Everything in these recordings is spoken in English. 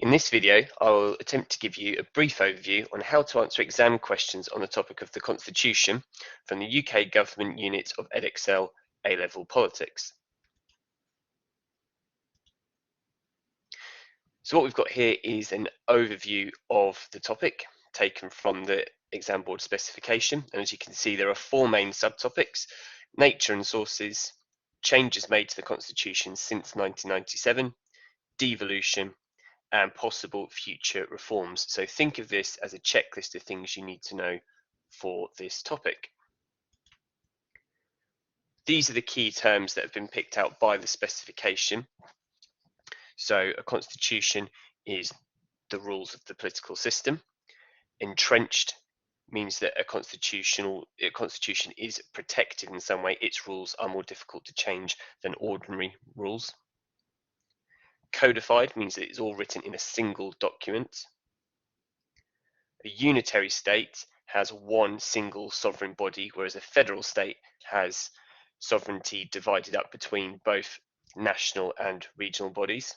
In this video, I will attempt to give you a brief overview on how to answer exam questions on the topic of the Constitution from the UK Government Unit of Edexcel A-Level Politics. So what we've got here is an overview of the topic taken from the exam board specification, and as you can see there are four main subtopics: nature and sources, changes made to the Constitution since 1997, devolution, and possible future reforms. So think of this as a checklist of things you need to know for this topic. These are the key terms that have been picked out by the specification. So a constitution is the rules of the political system. Entrenched means that a constitution is protected in some way. Its rules are more difficult to change than ordinary rules. Codified means that it's all written in a single document. A unitary state has one single sovereign body, whereas a federal state has sovereignty divided up between both national and regional bodies.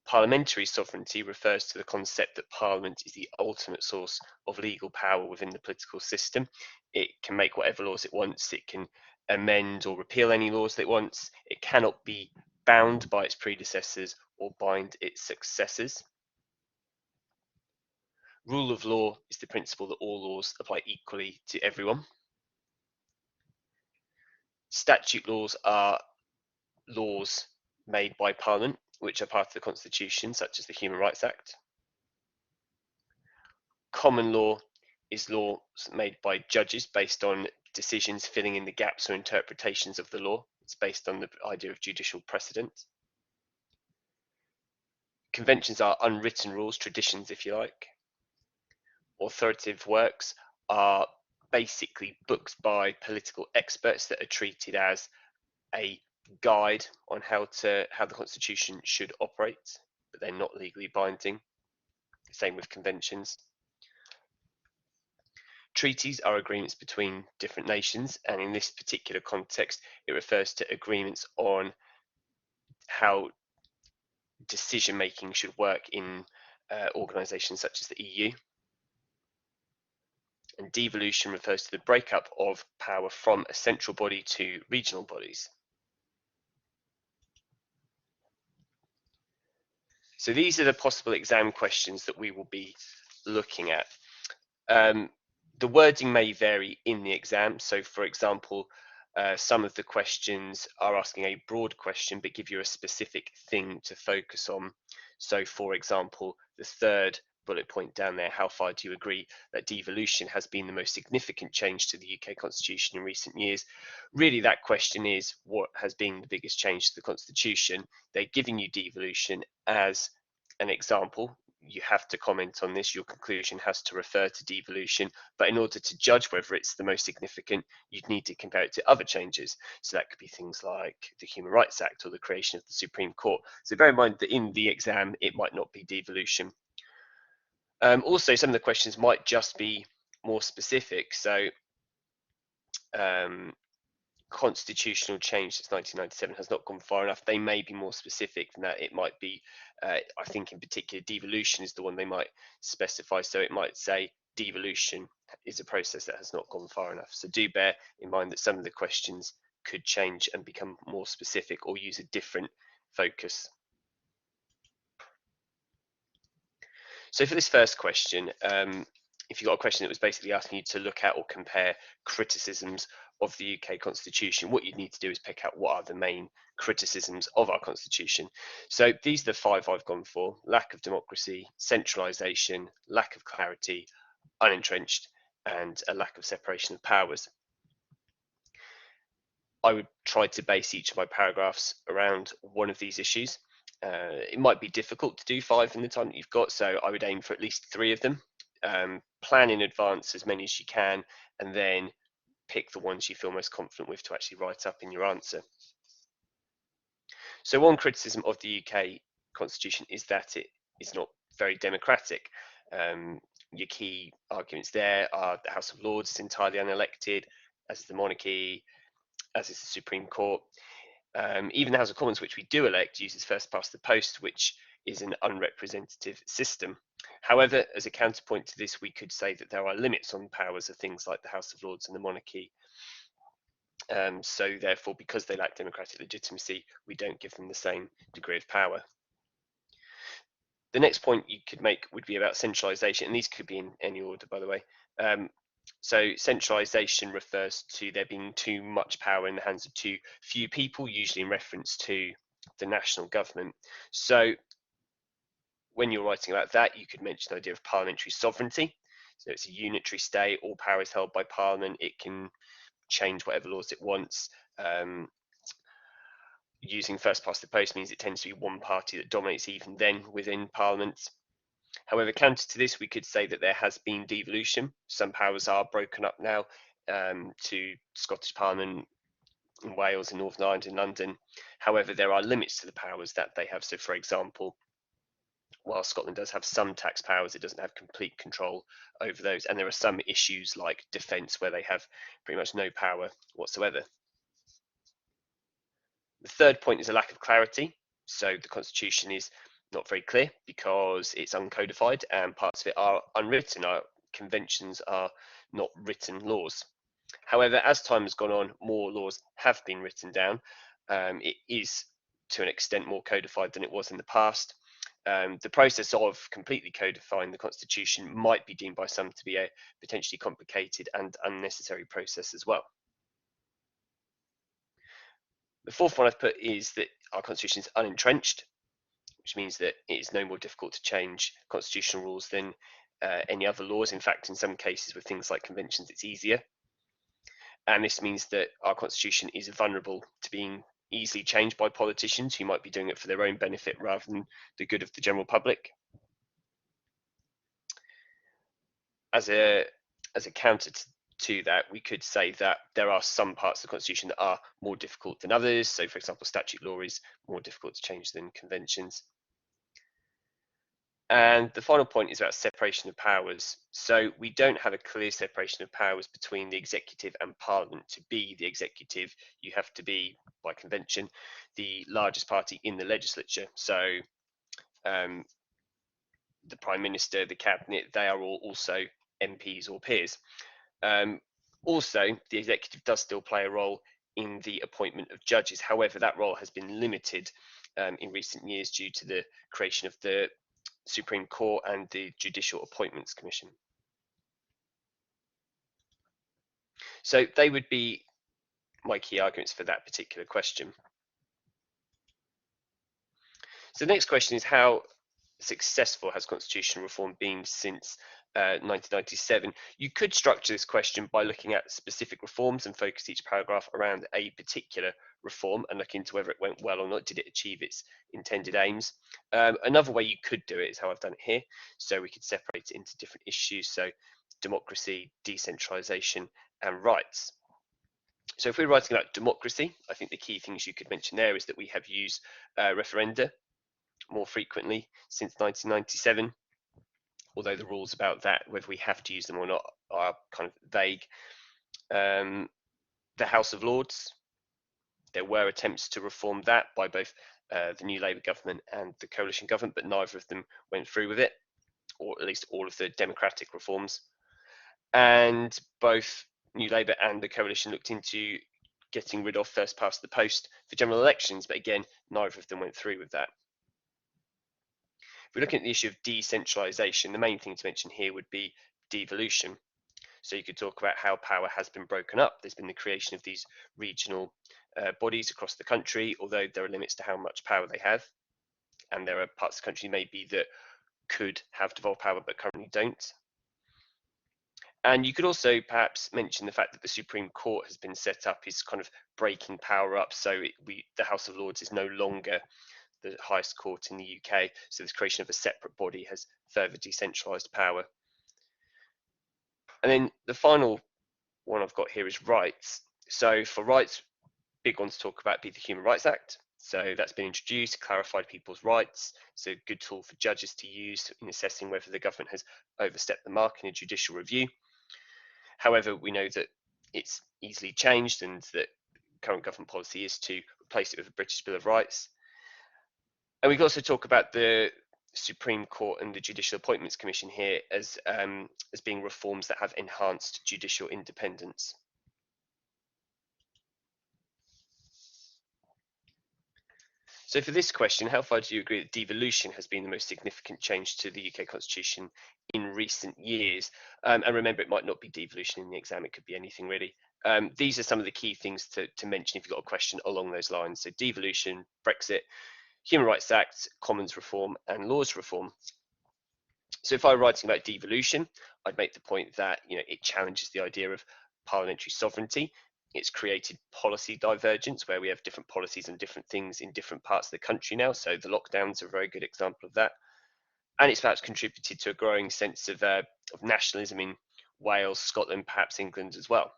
Parliamentary sovereignty refers to the concept that Parliament is the ultimate source of legal power within the political system. It can make whatever laws it wants, it can amend or repeal any laws that it wants, it cannot be bound by its predecessors or bind its successors. Rule of law is the principle that all laws apply equally to everyone. Statute laws are laws made by Parliament, which are part of the Constitution, such as the Human Rights Act. Common law is laws made by judges based on decisions filling in the gaps or interpretations of the law. It's based on the idea of judicial precedent. Conventions are unwritten rules, traditions, if you like. Authoritative works are basically books by political experts that are treated as a guide on how the Constitution should operate, but they're not legally binding. Same with conventions. Treaties are agreements between different nations, and in this particular context, it refers to agreements on how decision making should work in organisations such as the EU. And devolution refers to the breakup of power from a central body to regional bodies. So these are the possible exam questions that we will be looking at. The wording may vary in the exam. So for example, some of the questions are asking a broad question but give you a specific thing to focus on. So for example, the third bullet point down there, how far do you agree that devolution has been the most significant change to the UK Constitution in recent years? Really, that question is, what has been the biggest change to the Constitution? They're giving you devolution as an example. You have to comment on this. Your conclusion has to refer to devolution, but in order to judge whether it's the most significant, you'd need to compare it to other changes. So that could be things like the Human Rights Act or the creation of the Supreme Court. So bear in mind that in the exam, it might not be devolution. Also, some of the questions might just be more specific. So constitutional change since 1997 has not gone far enough. They may be more specific than that. It might be, I think in particular, devolution is the one they might specify. So it might say devolution is a process that has not gone far enough. So do bear in mind that some of the questions could change and become more specific or use a different focus. So for this first question, if you've got a question that was basically asking you to look at or compare criticisms of the UK Constitution, what you'd need to do is pick out what are the main criticisms of our Constitution. So these are the five I've gone for: lack of democracy, centralisation, lack of clarity, unentrenched, and a lack of separation of powers. I would try to base each of my paragraphs around one of these issues. It might be difficult to do five in the time that you've got, so I would aim for at least three of them. Plan in advance as many as you can, and then pick the ones you feel most confident with to actually write up in your answer. So one criticism of the UK Constitution is that it is not very democratic. Your key arguments there are the House of Lords is entirely unelected, as is the monarchy, as is the Supreme Court. Even the House of Commons, which we do elect, uses first past the post, which is an unrepresentative system. However, as a counterpoint to this, we could say that there are limits on powers of things like the House of Lords and the monarchy. So therefore, because they lack democratic legitimacy, we don't give them the same degree of power. The next point you could make would be about centralisation, and these could be in any order, by the way. So centralisation refers to there being too much power in the hands of too few people, usually in reference to the national government. So when you're writing about that, you could mention the idea of parliamentary sovereignty. So it's a unitary state, all power is held by Parliament, it can change whatever laws it wants. Using first past the post means it tends to be one party that dominates even then within Parliament. However, counter to this, we could say that there has been devolution. Some powers are broken up now to Scottish Parliament in Wales, in Northern Ireland, in London. However, there are limits to the powers that they have. So, for example, while Scotland does have some tax powers, it doesn't have complete control over those. And there are some issues like defence where they have pretty much no power whatsoever. The third point is a lack of clarity. So the Constitution is not very clear because it's uncodified and parts of it are unwritten. Our conventions are not written laws. However, as time has gone on, more laws have been written down. It is to an extent more codified than it was in the past. The process of completely codifying the Constitution might be deemed by some to be a potentially complicated and unnecessary process as well. The fourth one I've put is that our Constitution is unentrenched, which means that it is no more difficult to change constitutional rules than any other laws. In fact, in some cases with things like conventions, it's easier. And this means that our Constitution is vulnerable to being easily changed by politicians who might be doing it for their own benefit rather than the good of the general public. As a counter to that, we could say that there are some parts of the Constitution that are more difficult than others. So, for example, statute law is more difficult to change than conventions. And the final point is about separation of powers. So we don't have a clear separation of powers between the executive and Parliament. To be the executive, you have to be, by convention, the largest party in the legislature. So the Prime Minister, the Cabinet, they are all also MPs or peers. Also, the executive does still play a role in the appointment of judges. However, that role has been limited in recent years due to the creation of the Supreme Court and the Judicial Appointments Commission. So they would be my key arguments for that particular question. So the next question is, how successful has constitutional reform been since 1997? You could structure this question by looking at specific reforms and focus each paragraph around a particular reform and look into whether it went well or not. Did it achieve its intended aims? Another way you could do it is how I've done it here. So we could separate it into different issues. So democracy, decentralization, and rights. So if we're writing about democracy, I think the key things you could mention there is that we have used referenda more frequently since 1997, although the rules about that, whether we have to use them or not, are kind of vague. The House of Lords, there were attempts to reform that by both the new Labour government and the coalition government, but neither of them went through with it, or at least all of the democratic reforms. And both New Labour and the coalition looked into getting rid of first past the post for general elections, but again, neither of them went through with that. If we're looking at the issue of decentralisation, the main thing to mention here would be devolution. So you could talk about how power has been broken up. There's been the creation of these regional bodies across the country, although there are limits to how much power they have. And there are parts of the country maybe that could have devolved power but currently don't. And you could also perhaps mention the fact that the Supreme Court has been set up is kind of breaking power up. So the House of Lords is no longer the highest court in the UK. So this creation of a separate body has further decentralised power. And then the final one I've got here is rights. So for rights, big one to talk about be the Human Rights Act. So that's been introduced, clarified people's rights. So a good tool for judges to use in assessing whether the government has overstepped the mark in a judicial review. However, we know that it's easily changed and that current government policy is to replace it with a British Bill of Rights. And we can also talk about the Supreme Court and the Judicial Appointments Commission here as being reforms that have enhanced judicial independence. So for this question, how far do you agree that devolution has been the most significant change to the UK Constitution in recent years? And remember, it might not be devolution in the exam, it could be anything really. These are some of the key things to mention if you've got a question along those lines. So devolution, Brexit, Human Rights Act, Commons Reform, and Laws Reform. So if I were writing about devolution, I'd make the point that it challenges the idea of parliamentary sovereignty. It's created policy divergence where we have different policies and different things in different parts of the country now. So the lockdowns are a very good example of that. And it's perhaps contributed to a growing sense of nationalism in Wales, Scotland, perhaps England as well.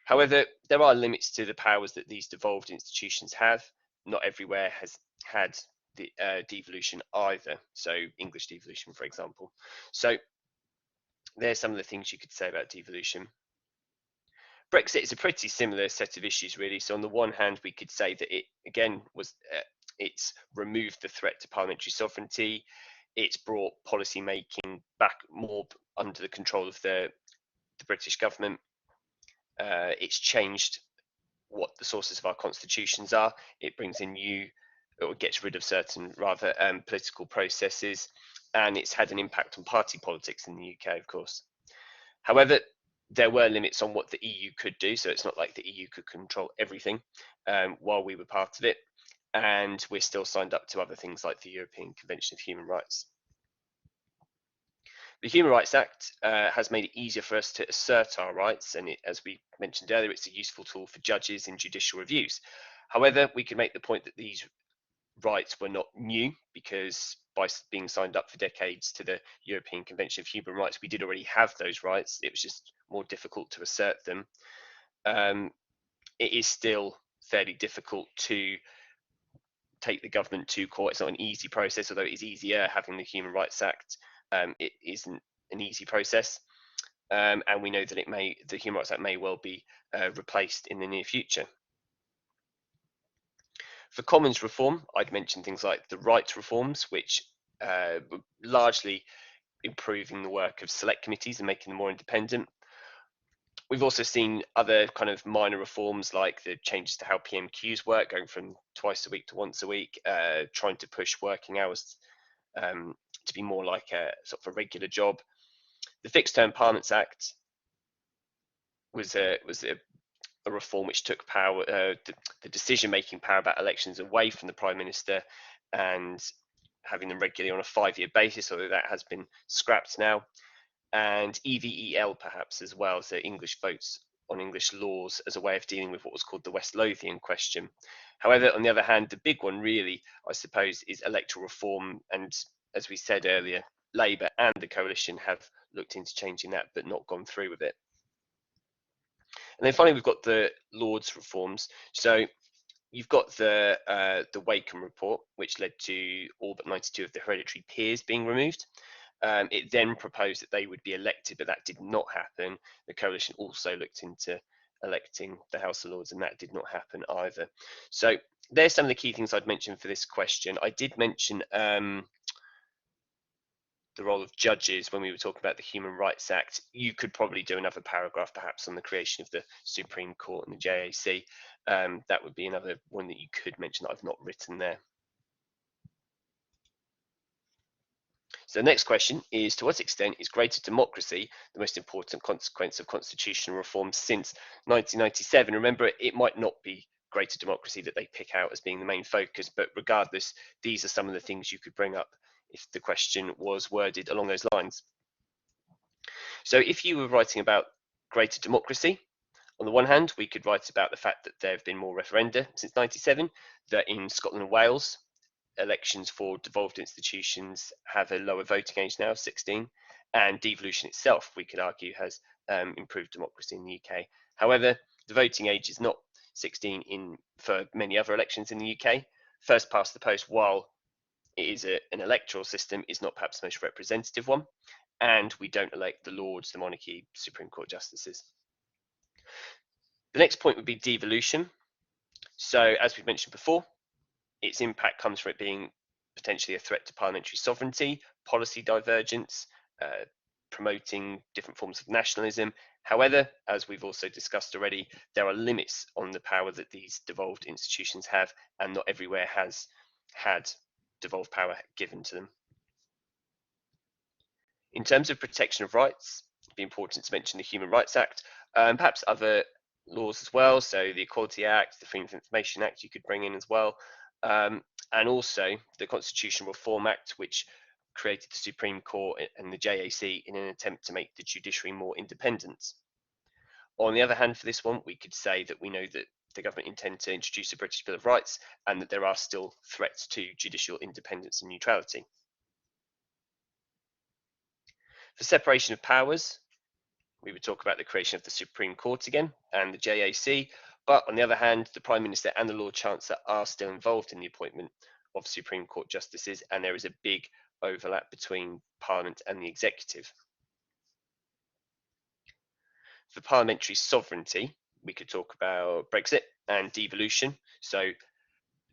However, there are limits to the powers that these devolved institutions have. Not everywhere has had the devolution either. So English devolution, for example. So there's some of the things you could say about devolution. Brexit is a pretty similar set of issues, really. So on the one hand, we could say that it again was it's removed the threat to parliamentary sovereignty. It's brought policy making back more under the control of the British government. It's changed what the sources of our constitutions are. It brings in new, or gets rid of certain rather political processes, and it's had an impact on party politics in the UK, of course. However, there were limits on what the EU could do, so it's not like the EU could control everything while we were part of it, and we're still signed up to other things like the European Convention of Human Rights. The Human Rights Act has made it easier for us to assert our rights, and as we mentioned earlier, it's a useful tool for judges in judicial reviews. However, we can make the point that these rights were not new, because by being signed up for decades to the European Convention of Human Rights, we did already have those rights. It was just more difficult to assert them. It is still fairly difficult to take the government to court. It's not an easy process, although it is easier having the Human Rights Act. It isn't an easy process, and we know that the Human Rights Act may well be replaced in the near future. For Commons reform, I'd mention things like the rights reforms, which largely improving the work of select committees and making them more independent. We've also seen other kind of minor reforms like the changes to how PMQs work, going from twice a week to once a week, trying to push working hours to be more like a sort of a regular job. The Fixed Term Parliaments Act was a reform which took power, the decision-making power about elections away from the Prime Minister and having them regularly on a 5-year basis, although that has been scrapped now. And EVEL perhaps as well, so English votes on English laws, as a way of dealing with what was called the West Lothian question. However, on the other hand, the big one really, I suppose, is electoral reform. And as we said earlier, Labour and the coalition have looked into changing that, but not gone through with it. And then finally, we've got the Lords reforms. So you've got the Wakeham report, which led to all but 92 of the hereditary peers being removed. It then proposed that they would be elected, but that did not happen. The coalition also looked into electing the House of Lords, and that did not happen either. So there's some of the key things I'd mention for this question. I did mention the role of judges when we were talking about the Human Rights Act. You could probably do another paragraph perhaps on the creation of the Supreme Court and the JAC. That would be another one that you could mention that I've not written there. So the next question is, to what extent is greater democracy the most important consequence of constitutional reform since 1997? Remember, it might not be greater democracy that they pick out as being the main focus, but regardless, these are some of the things you could bring up if the question was worded along those lines. So if you were writing about greater democracy, on the one hand, we could write about the fact that there have been more referenda since 97, that in Scotland and Wales, elections for devolved institutions have a lower voting age now of 16, and devolution itself, we could argue, has improved democracy in the UK. However, the voting age is not 16 for many other elections in the UK. First past the post, while it is an electoral system, is not perhaps the most representative one, and we don't elect the Lords, the monarchy, Supreme Court justices. The next point would be devolution. So as we've mentioned before, its impact comes from it being potentially a threat to parliamentary sovereignty, policy divergence, uh, promoting different forms of nationalism. However, as we've also discussed already, there are limits on the power that these devolved institutions have, and not everywhere has had devolved power given to them. In terms of protection of rights, it'd be important to mention the Human Rights Act, perhaps other laws as well. So the Equality Act, the Freedom of Information Act, you could bring in as well, and also the Constitutional Reform Act, which created the Supreme Court and the JAC in an attempt to make the judiciary more independent. On the other hand, for this one, we could say that we know that the government intend to introduce a British Bill of Rights and that there are still threats to judicial independence and neutrality. For separation of powers, we would talk about the creation of the Supreme Court again and the JAC, but on the other hand, the Prime Minister and the Lord Chancellor are still involved in the appointment of Supreme Court justices, and there is a big overlap between Parliament and the executive. For parliamentary sovereignty, we could talk about Brexit and devolution. So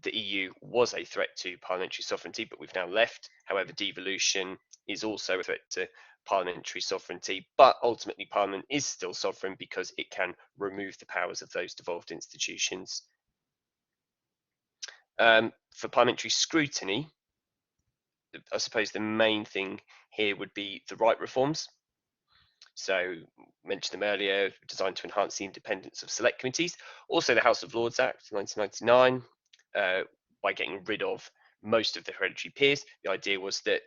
the EU was a threat to parliamentary sovereignty, but we've now left. However, devolution is also a threat to parliamentary sovereignty, but ultimately Parliament is still sovereign because it can remove the powers of those devolved institutions. For parliamentary scrutiny, I suppose the main thing here would be the right reforms. So mentioned them earlier, designed to enhance the independence of select committees. Also the House of Lords Act 1999, by getting rid of most of the hereditary peers. The idea was that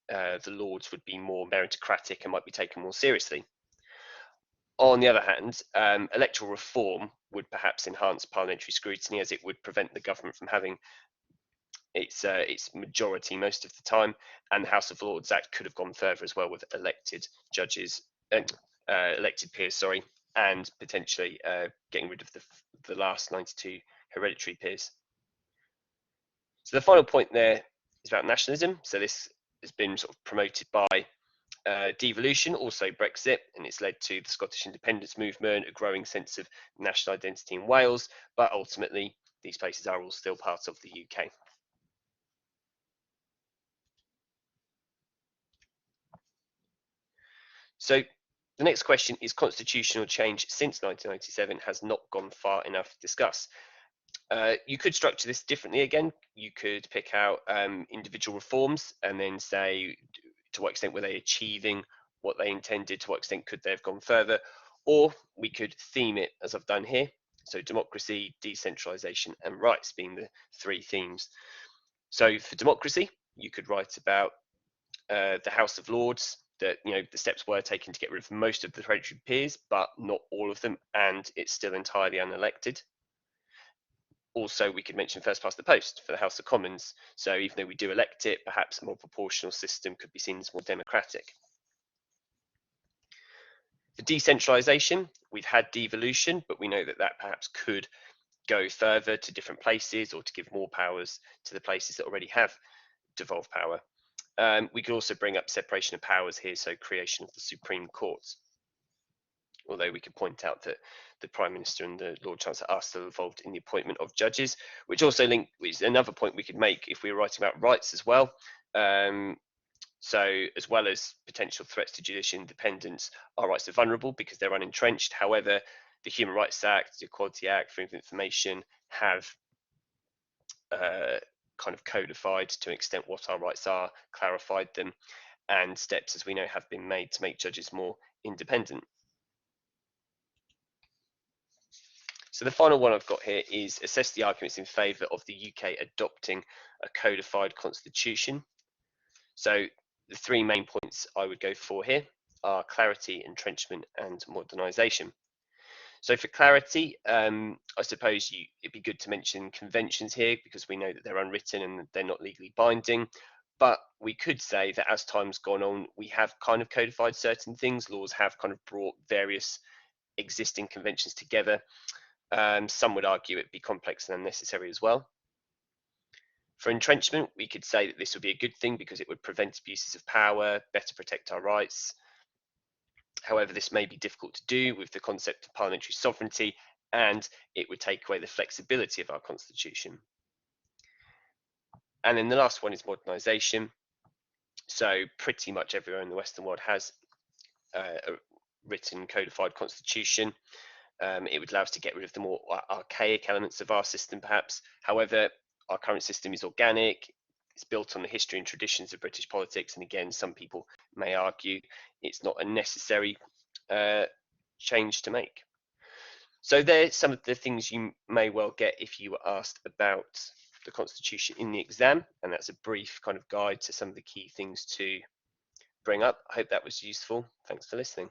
the Lords would be more meritocratic and might be taken more seriously. On the other hand, electoral reform would perhaps enhance parliamentary scrutiny, as it would prevent the government from having its majority most of the time, and the House of Lords Act could have gone further as well with elected judges, elected peers, sorry, and potentially getting rid of the last 92 hereditary peers. So the final point there is about nationalism. So this has been sort of promoted by devolution, also Brexit, and it's led to the Scottish independence movement, a growing sense of national identity in Wales, but ultimately these places are all still part of the UK. So the next question is constitutional change since 1997 has not gone far enough to discuss. You could structure this differently again. You could pick out individual reforms and then say to what extent were they achieving what they intended, to what extent could they have gone further, or we could theme it as I've done here. So democracy, decentralization, and rights being the three themes. So for democracy, you could write about the House of Lords, that the steps were taken to get rid of most of the hereditary peers, but not all of them, and it's still entirely unelected. Also, we could mention first past the post for the House of Commons. So even though we do elect it, perhaps a more proportional system could be seen as more democratic. For decentralisation, we've had devolution, but we know that that perhaps could go further to different places or to give more powers to the places that already have devolved power. We could also bring up separation of powers here, so creation of the Supreme Court. Although we could point out that the Prime Minister and the Lord Chancellor are still involved in the appointment of judges, which is another point we could make if we were writing about rights as well. So as well as potential threats to judicial independence, our rights are vulnerable because they're unentrenched. However, the Human Rights Act, the Equality Act, Freedom of Information have kind of codified to an extent what our rights are, clarified them, and steps, as we know, have been made to make judges more independent. So the final one I've got here is assess the arguments in favour of the UK adopting a codified constitution. So the three main points I would go for here are clarity, entrenchment, and modernisation. So for clarity, I suppose it'd be good to mention conventions here because we know that they're unwritten and they're not legally binding. But we could say that as time's gone on, we have kind of codified certain things. Laws have kind of brought various existing conventions together. Some would argue it'd be complex and unnecessary as well. For entrenchment, we could say that this would be a good thing because it would prevent abuses of power, better protect our rights. However, this may be difficult to do with the concept of parliamentary sovereignty, and it would take away the flexibility of our constitution. And then the last one is modernisation. So pretty much everywhere in the Western world has a written codified constitution. It would allow us to get rid of the more archaic elements of our system, perhaps. However, our current system is organic. It's built on the history and traditions of British politics. And again, some people may argue it's not a necessary change to make. So there's some of the things you may well get if you were asked about the Constitution in the exam. And that's a brief kind of guide to some of the key things to bring up. I hope that was useful. Thanks for listening.